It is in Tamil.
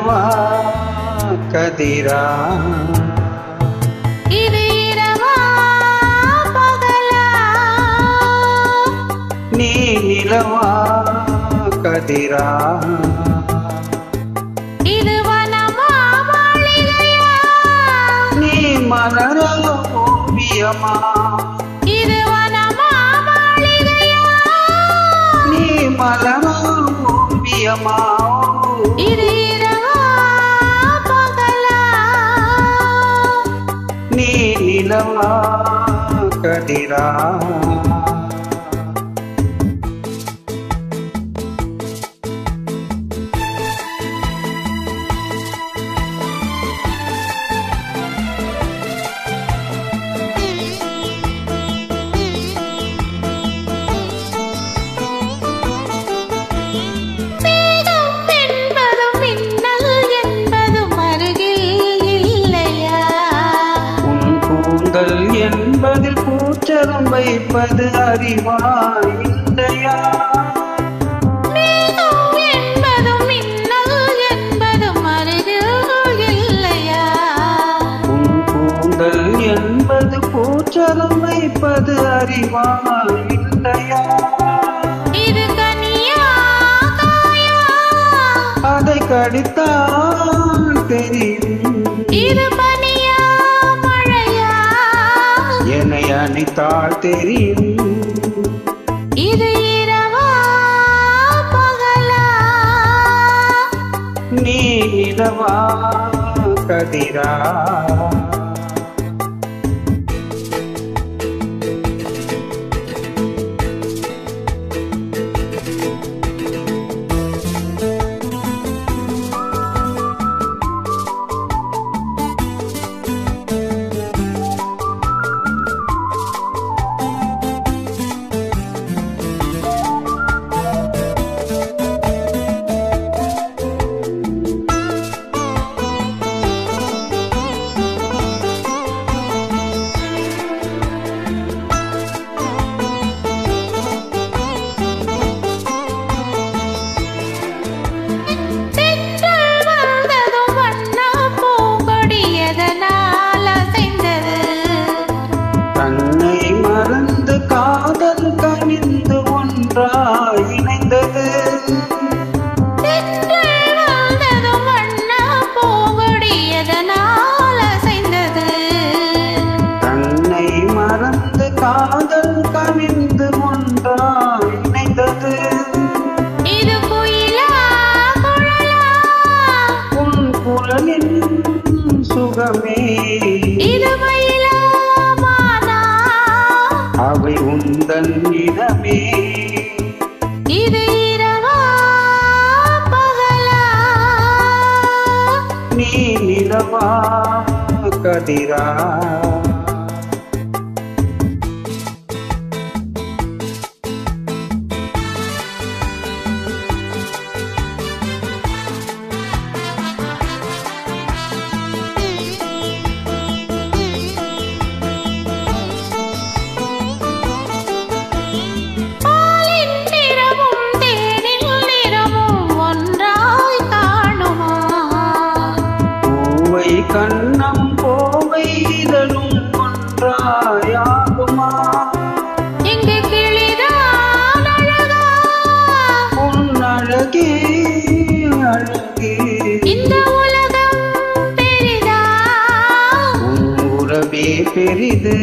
நிலவா கதிரா இது இரவா பகலா நீ நிலவா கதிரா இது வனமா மாளிகையா நீ மலர ஓவியமா இது வனமா மாளிகையா நீ மலர ஓவியமா இது இரவா பகலா நீ நிலவா கதிரா என்பதில் பூச்சரம் வைப்பது அறிவாய் இல்லையா என்பதும் மின்னல் என்பதும் அருகில் இல்லையா உன் கூந்தல் என்பது பூச்சரம் வைப்பது அறிவாய் இல்லையா இது கனியா காயா அதை கடித்தால் தெரியும் இது பனியா மழையா என்னை அணைத்தால் தெரியும் இது இரவா பகலா நீ நிலவா கதிரா இணைந்தது தன்னை மறந்து காதல் கனிந்து ஒன்றாய் இணைந்தது இது குயிலா குழலா உன் குரலின் சுகமே இது மயிலா மானா அவை உந்தன் இனமே இது இரவா பகலா நீ நிலவா கதிரா கண்ணம் கோவை இதழும் ஒன்றாயாகுமா எங்கு கிளிதான் அழகா உன் அழகே அழகே இந்த உலகம் பெரிதா உன் உறவே பெரிது